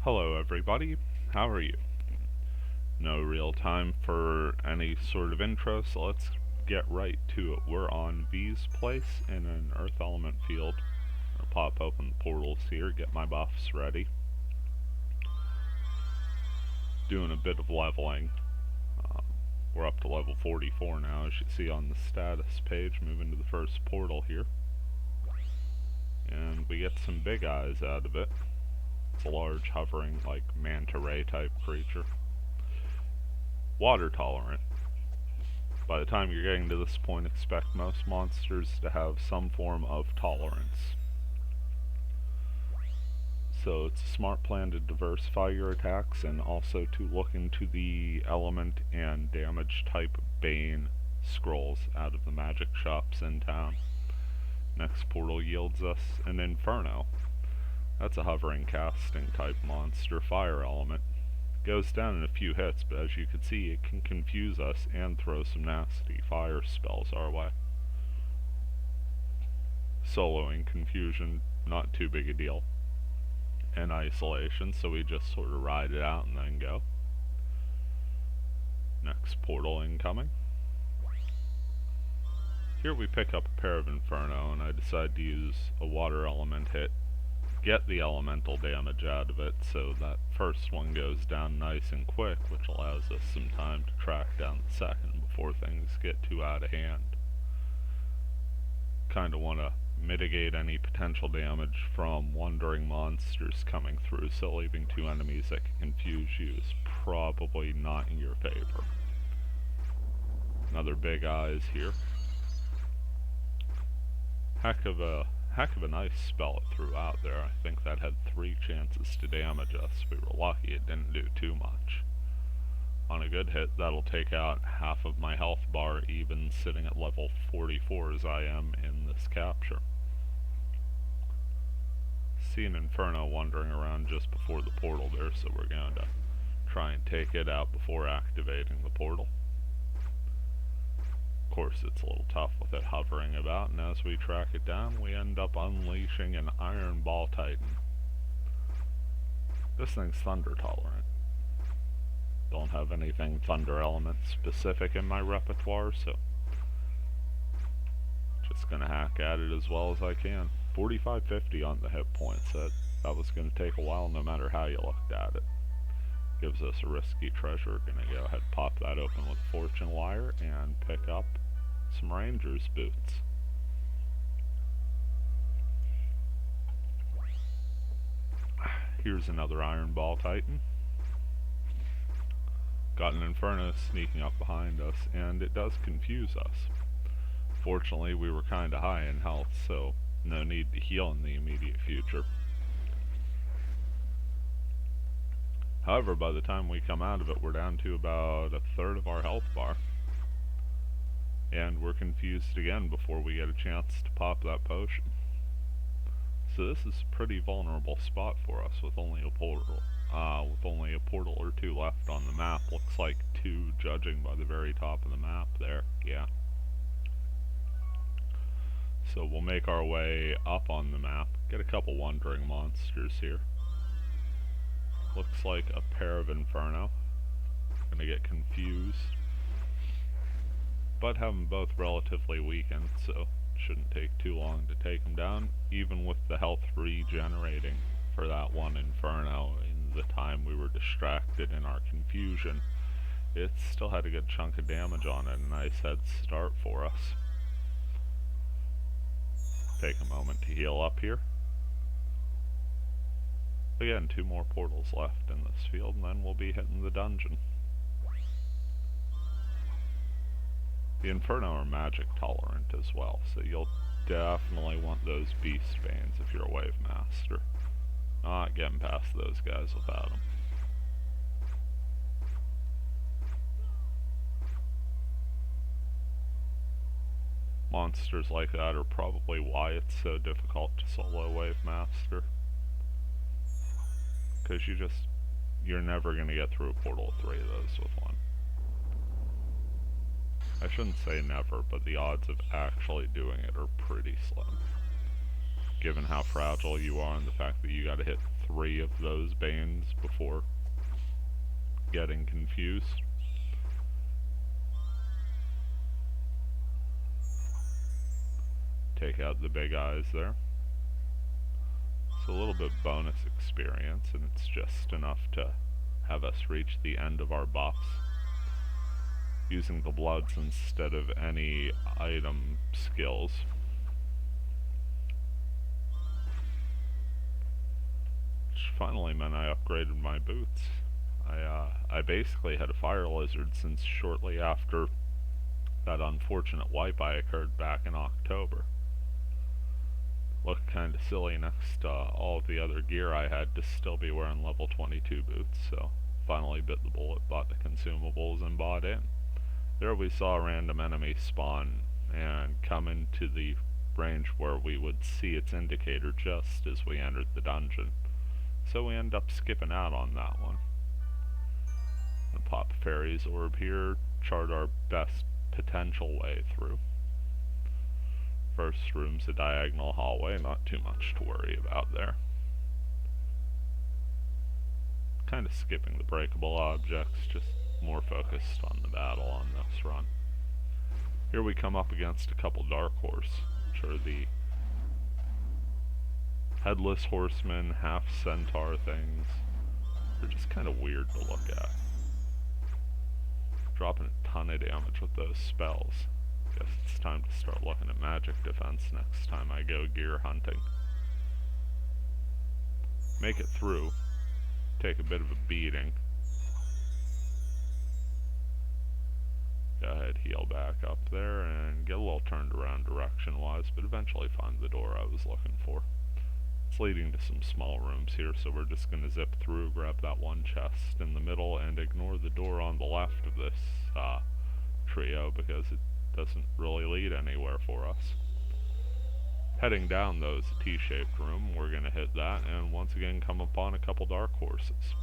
Hello everybody, how are you? No real time for any sort of intro, so let's get right to it. We're on V's place in an Earth Element field. I'll pop open the portals here, get my buffs ready. Doing a bit of leveling. We're up to level 44 now, as you see on the status page. Moving to the first portal here. And we get some big eyes out of it. It's a large, hovering, like manta ray type creature. Water tolerant. By the time you're getting to this point, expect most monsters to have some form of tolerance. So it's a smart plan to diversify your attacks and also to look into the element and damage type Bane scrolls out of the magic shops in town. Next portal yields us an Inferno. That's a hovering casting type monster, fire element. Goes down in a few hits, but as you can see, it can confuse us and throw some nasty fire spells our way. Soloing confusion, not too big a deal. And isolation, so we just sort of ride it out and then go. Next portal incoming. Here we pick up a pair of Inferno, and I decide to use a water element hit. Get the elemental damage out of it, so that first one goes down nice and quick, which allows us some time to track down the second before things get too out of hand. Kinda wanna mitigate any potential damage from wandering monsters coming through, so leaving two enemies that can confuse you is probably not in your favor. Another big eyes here. Heck of a nice spell it threw out there. I think that had 3 chances to damage us. We were lucky it didn't do too much. On a good hit, that'll take out half of my health bar, even sitting at level 44 as I am in this capture. See an Inferno wandering around just before the portal there, so we're going to try and take it out before activating the portal. Of course, it's a little tough with it hovering about, and as we track it down, we end up unleashing an Iron Ball Titan. This thing's thunder tolerant. Don't have anything thunder element specific in my repertoire, so just gonna hack at it as well as I can. 4550 on the hit points. That was gonna take a while no matter how you looked at it. Gives us a risky treasure. Gonna go ahead and pop that open with Fortune Wire and pick up some Ranger's boots. Here's another Iron Ball Titan. Got an Inferno sneaking up behind us, and it does confuse us. Fortunately, we were kinda high in health, so no need to heal in the immediate future. However, by the time we come out of it, we're down to about a third of our health bar. And we're confused again before we get a chance to pop that potion. So this is a pretty vulnerable spot for us with only a portal. Or 2 left on the map. Looks like 2 judging by the very top of the map there. Yeah. So we'll make our way up on the map. Get a couple wandering monsters here. Looks like a pair of Inferno. Gonna get confused. But have them both relatively weakened, so shouldn't take too long to take them down, even with the health regenerating for that one Inferno in the time we were distracted in our confusion. It still had a good chunk of damage on it, a nice head start for us. Take a moment to heal up here. Again, 2 more portals left in this field, and then we'll be hitting the dungeon. The Inferno are magic tolerant as well, so you'll definitely want those Beast Banes if you're a Wave Master. Not getting past those guys without them. Monsters like that are probably why it's so difficult to solo Wave Master. Because you're never going to get through a portal of 3 of those with one. I shouldn't say never, but the odds of actually doing it are pretty slim. Given how fragile you are and the fact that you gotta hit 3 of those Banes before getting confused. Take out the big eyes there. It's a little bit bonus experience, and it's just enough to have us reach the end of our buffs. Using the bloods instead of any item skills. Which finally meant I upgraded my boots. I basically had a fire lizard since shortly after that unfortunate wipe I occurred back in October. Looked kinda silly next to all of the other gear I had to still be wearing level 22 boots, so finally bit the bullet, bought the consumables, and bought in. There we saw a random enemy spawn and come into the range where we would see its indicator just as we entered the dungeon. So we end up skipping out on that one. And pop Fairy's orb here, chart our best potential way through. First room's a diagonal hallway, not too much to worry about there. Kinda skipping the breakable objects, just more focused on the battle on this run. Here we come up against a couple Dark Horse, which are the headless horsemen, half centaur things. They're just kinda weird to look at. Dropping a ton of damage with those spells. Guess it's time to start looking at magic defense next time I go gear hunting. Make it through. Take a bit of a beating. Go ahead, heal back up there and get a little turned around direction-wise, but eventually find the door I was looking for. It's leading to some small rooms here, so we're just going to zip through, grab that one chest in the middle, and ignore the door on the left of this trio because it doesn't really lead anywhere for us. Heading down, though, is a T-shaped room. We're going to hit that, and once again come upon a couple Dark Horses.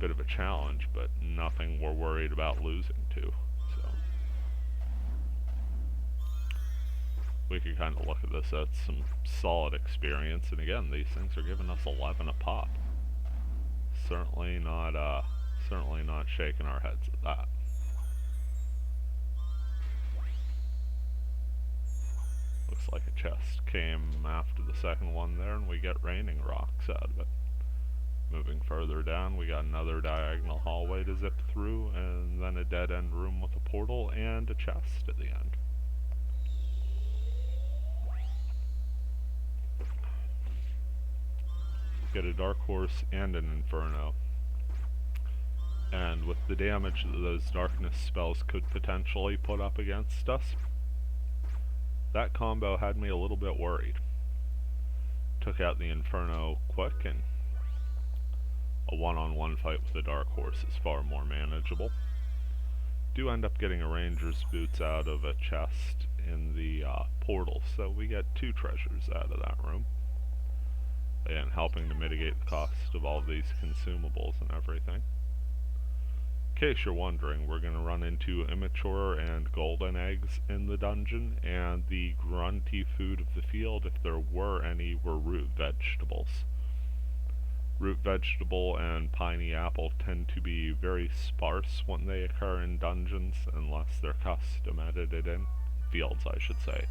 Bit of a challenge, but nothing we're worried about losing to, so we can kind of look at this as some solid experience, and again, these things are giving us 11 a pop. Certainly not shaking our heads at that. Looks like a chest came after the second one there, and we get raining rocks out of it. Moving further down, we got another diagonal hallway to zip through, and then a dead-end room with a portal and a chest at the end. Get a Dark Horse and an Inferno. And with the damage that those darkness spells could potentially put up against us, that combo had me a little bit worried. Took out the Inferno quick, and a one-on-one fight with the Dark Horse is far more manageable. Do end up getting a Ranger's Boots out of a chest in the portal, so we get 2 treasures out of that room. Again, helping to mitigate the cost of all of these consumables and everything. In case you're wondering, we're going to run into immature and golden eggs in the dungeon, and the grunty food of the field, if there were any, were root vegetables. Root vegetable and piney apple tend to be very sparse when they occur in dungeons, unless they're custom edited in fields, I should say,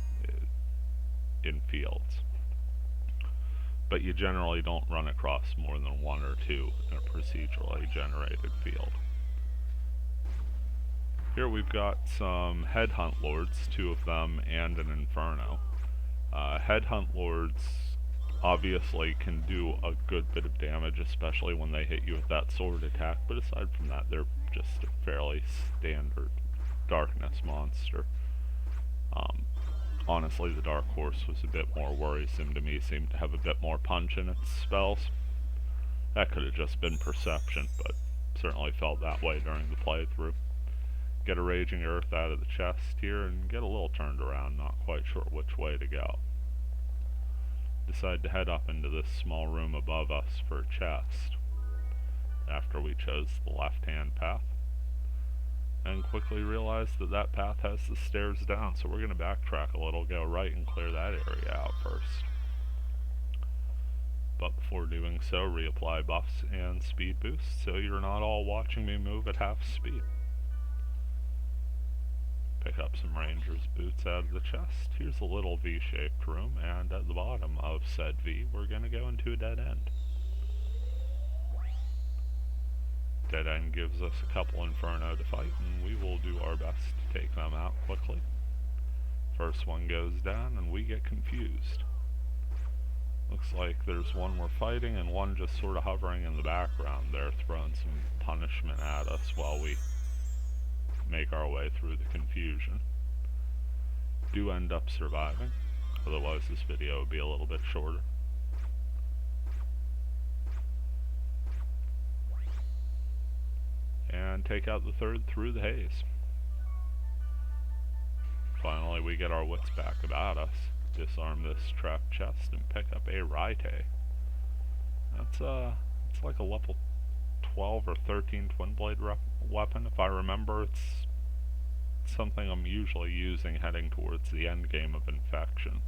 in fields. But you generally don't run across more than 1 or 2 in a procedurally generated field. Here we've got some Headhunt Lords, 2 of them, and an Inferno. Headhunt Lords obviously can do a good bit of damage, especially when they hit you with that sword attack, but aside from that, they're just a fairly standard darkness monster. Honestly, the Dark Horse was a bit more worrisome to me, seemed to have a bit more punch in its spells. That could have just been perception, but certainly felt that way during the playthrough. Get a Raging Earth out of the chest here, and get a little turned around, not quite sure which way to go. Decide to head up into this small room above us for a chest, after we chose the left-hand path, and quickly realized that that path has the stairs down, so we're going to backtrack a little, go right and clear that area out first. but before doing so, reapply buffs and speed boosts so you're not all watching me move at half speed. Pick up some ranger's boots out of the chest. Here's a little V-shaped room, and at the bottom of said V, we're going to go into a dead end. Dead end gives us a couple Inferno to fight, and we will do our best to take them out quickly. First one goes down, and we get confused. Looks like there's one we're fighting, and one just sort of hovering in the background there, throwing some punishment at us while we make our way through the confusion. Do end up surviving, otherwise this video would be a little bit shorter. And take out the third through the haze. Finally we get our wits back about us, disarm this trapped chest, and pick up a Raite. It's like a level 12 or 13 twin blade weapon. If I remember, it's something I'm usually using heading towards the end game of Infection.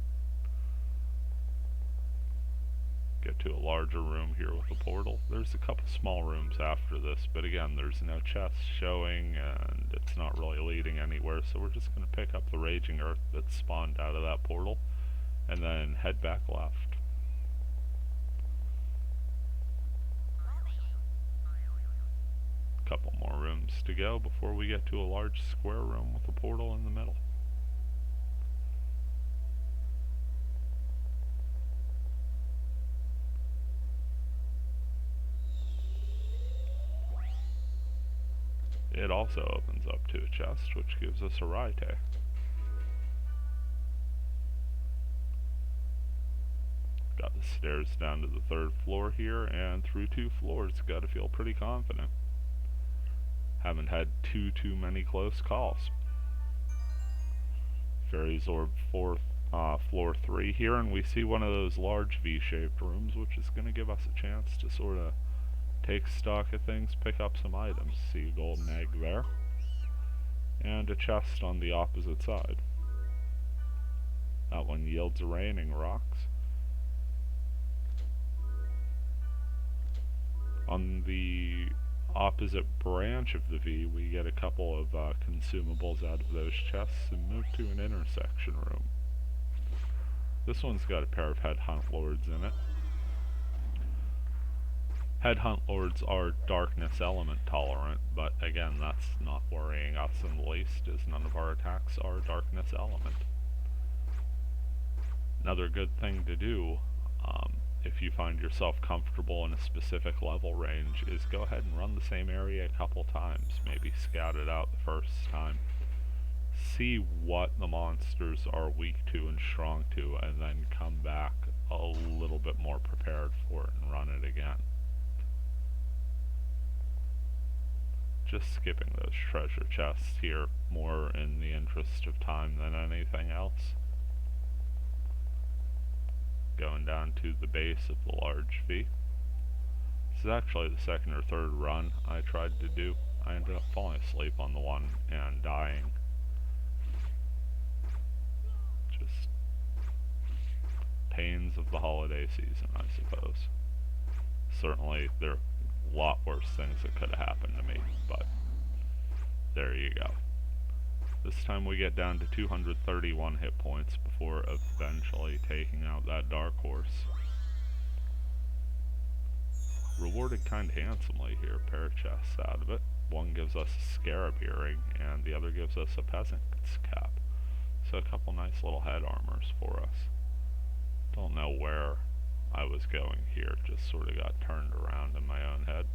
Get to a larger room here with a portal. There's a couple small rooms after this, but again, there's no chest showing and it's not really leading anywhere, so we're just going to pick up the Raging Earth that spawned out of that portal and then head back left. Couple more rooms to go before we get to a large square room with a portal in the middle. It also opens up to a chest, which gives us a Raite. Got the stairs down to the third floor here, and through 2 floors, gotta feel pretty confident. Haven't had too many close calls. Fairies Orb floor 3 here, and we see one of those large V-shaped rooms, which is going to give us a chance to sort of take stock of things, pick up some items. See a golden egg there, and a chest on the opposite side. That one yields a Raining Rocks. On the opposite branch of the V, we get a couple of consumables out of those chests and move to an intersection room. This one's got a pair of Headhunt Lords in it. Headhunt Lords are darkness element tolerant, but again, that's not worrying us in the least, as none of our attacks are darkness element. Another good thing to do, if you find yourself comfortable in a specific level range, is go ahead and run the same area a couple times. Maybe scout it out the first time. See what the monsters are weak to and strong to, and then come back a little bit more prepared for it and run it again. Just skipping those treasure chests here, more in the interest of time than anything else. Going down to the base of the large V. This is actually the second or third run I tried to do. I ended up falling asleep on the one and dying. Just pains of the holiday season, I suppose. Certainly there are a lot worse things that could have happened to me, but there you go. This time we get down to 231 hit points before eventually taking out that Dark Horse. Rewarded kind of handsomely here, pair of chests out of it. One gives us a Scarab Earring, and the other gives us a Peasant's Cap. So a couple nice little head armors for us. Don't know where I was going here, just sort of got turned around in my own head.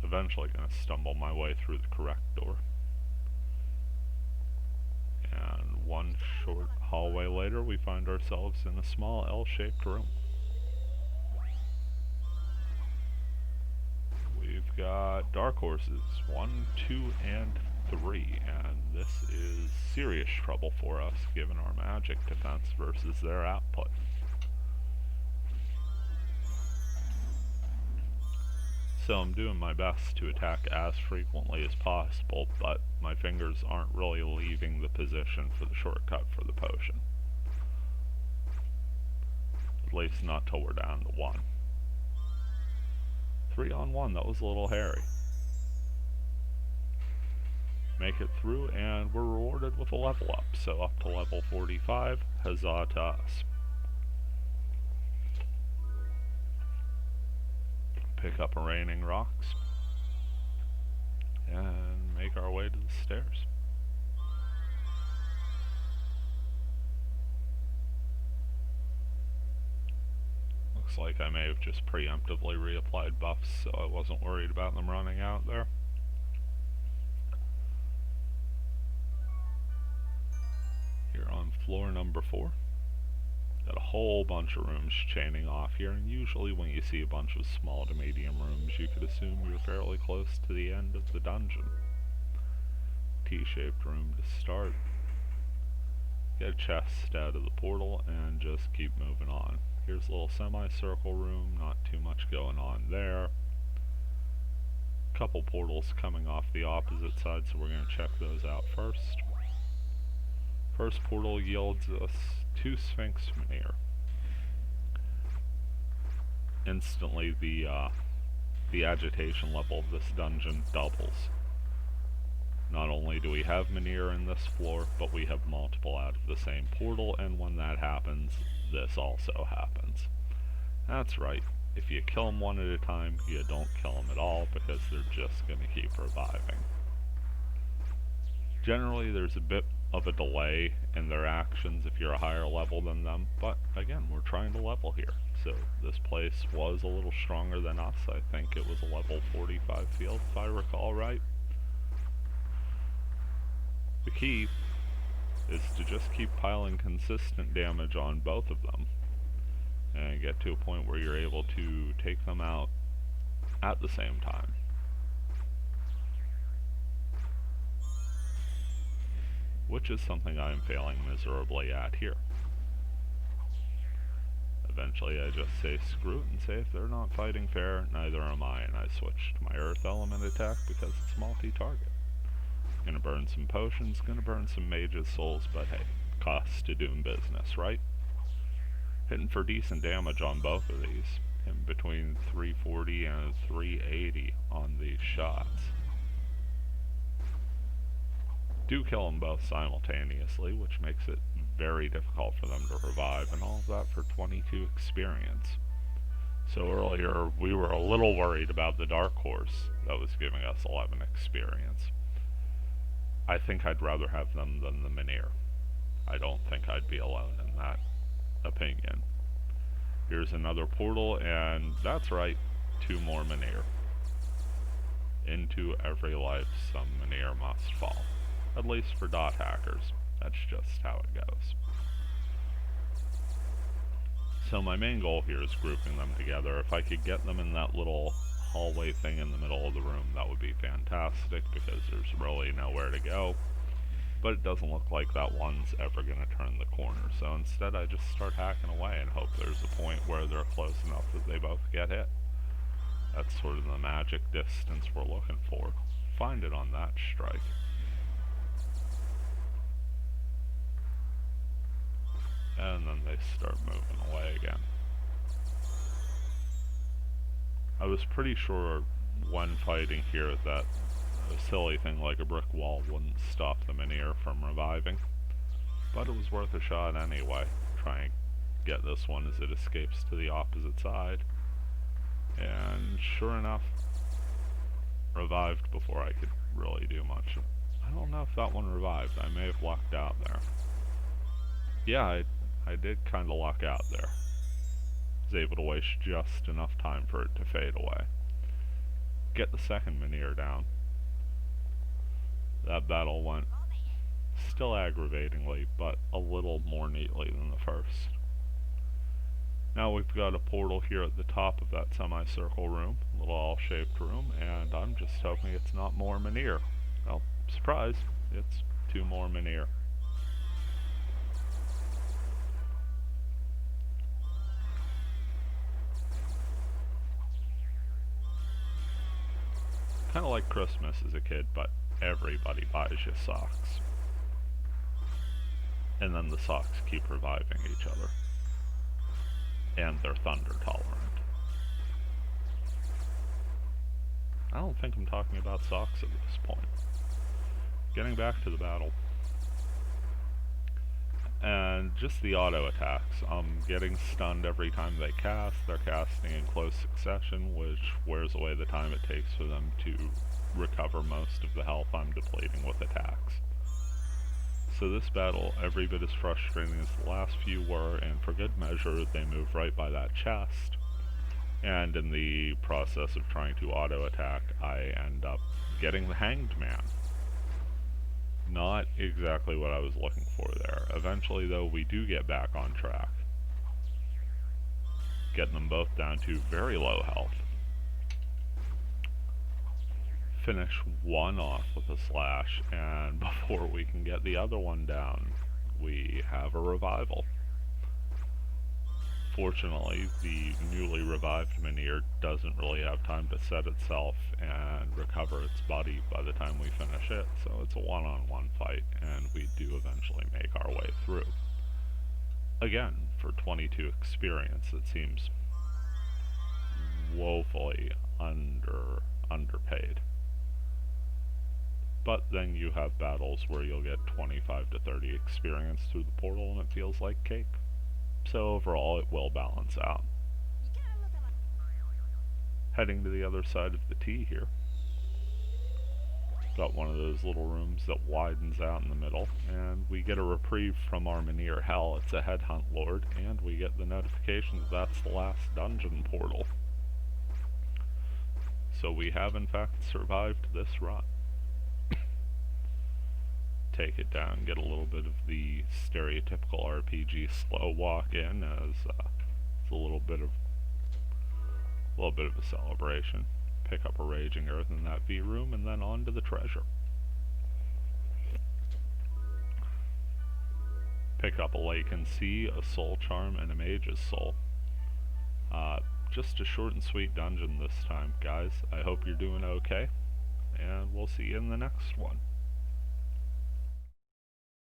Eventually going to stumble my way through the correct door. And one short hallway later, we find ourselves in a small L-shaped room. We've got Dark Horses 1, 2, and 3, and this is serious trouble for us given our magic defense versus their output. So I'm doing my best to attack as frequently as possible, but my fingers aren't really leaving the position for the shortcut for the potion. At least not till we're down to 1. 3 on 1, that was a little hairy. Make it through, and we're rewarded with a level up. So up to level 45, huzzah to us. Pick up Raining Rocks, and make our way to the stairs. Looks like I may have just preemptively reapplied buffs, so I wasn't worried about them running out there. Here on floor number 4. Got a whole bunch of rooms chaining off here, and usually when you see a bunch of small to medium rooms, you could assume you're fairly close to the end of the dungeon. T-shaped room to start. Get a chest out of the portal, and just keep moving on. Here's a little semicircle room, not too much going on there. Couple portals coming off the opposite side, so we're going to check those out first. First portal yields us 2 Sphinx Menhir. Instantly, the agitation level of this dungeon doubles. Not only do we have Menhir in this floor, but we have multiple out of the same portal, and when that happens, this also happens. That's right, if you kill them one at a time, you don't kill them at all, because they're just going to keep reviving. Generally, there's a bit of a delay in their actions if you're a higher level than them, but again, we're trying to level here. So this place was a little stronger than us. I think it was a level 45 field, if I recall right. The key is to just keep piling consistent damage on both of them and get to a point where you're able to take them out at the same time. Which is something I am failing miserably at here. Eventually I just say screw it and say if they're not fighting fair, neither am I, and I switch to my Earth Element attack because it's multi-target. Gonna burn some potions, gonna burn some mage's souls, but hey, costs to doing business, right? Hitting for decent damage on both of these. Hitting between 340 and 380 on these shots. Do kill them both simultaneously, which makes it very difficult for them to revive, and all of that for 22 experience. So earlier we were a little worried about the Dark Horse that was giving us 11 experience. I think I'd rather have them than the Menhir. I don't think I'd be alone in that opinion. Here's another portal, and that's right, 2 more Menhir. Into every life some Menhir must fall. At least for dot hackers. That's just how it goes. So my main goal here is grouping them together. If I could get them in that little hallway thing in the middle of the room, that would be fantastic, because there's really nowhere to go. But it doesn't look like that one's ever going to turn the corner. So instead I just start hacking away and hope there's a point where they're close enough that they both get hit. That's sort of the magic distance we're looking for. Find it on that strike. And then they start moving away again. I was pretty sure when fighting here that a silly thing like a brick wall wouldn't stop the Menhir from reviving. But it was worth a shot anyway. Try and get this one as it escapes to the opposite side. And sure enough, revived before I could really do much. I don't know if that one revived. I may have lucked out there. Yeah, I did kind of luck out there. Was able to waste just enough time for it to fade away. Get the second Menhir down. That battle went still aggravatingly, but a little more neatly than the first. Now we've got a portal here at the top of that semicircle room, a little L-shaped room, and I'm just hoping it's not more Menhir. Well, surprise, it's 2 more Menhir. Christmas as a kid, but everybody buys you socks. And then the socks keep reviving each other. And they're thunder tolerant. I don't think I'm talking about socks at this point. Getting back to the battle. And just the auto attacks. I'm getting stunned every time they cast. They're casting in close succession, which wears away the time it takes for them to recover most of the health I'm depleting with attacks. So this battle, every bit as frustrating as the last few were, and for good measure, they move right by that chest. And in the process of trying to auto attack, I end up getting the Hanged Man. Not exactly what I was looking for there. Eventually, though, we do get back on track. Getting them both down to very low health. Finish one off with a slash, and before we can get the other one down, we have a revival. Fortunately, the newly revived Minier doesn't really have time to set itself and recover its body by the time we finish it, so it's a one-on-one fight, and we do eventually make our way through. Again, for 22 experience, it seems woefully underpaid. But then you have battles where you'll get 25 to 30 experience through the portal and it feels like cake. So overall, it will balance out. Heading to the other side of the T here. Got one of those little rooms that widens out in the middle, and we get a reprieve from our Minier Hell. It's a Headhunt Lord, and we get the notification that that's the last dungeon portal. So we have in fact survived this run. Take it down, get a little bit of the stereotypical RPG slow walk in as it's a little bit of a celebration. Pick up a Raging Earth in that V room, and then on to the treasure. Pick up a Lake and Sea, a Soul Charm, and a Mage's Soul. Just a short and sweet dungeon this time, guys. I hope you're doing okay, and we'll see you in the next one.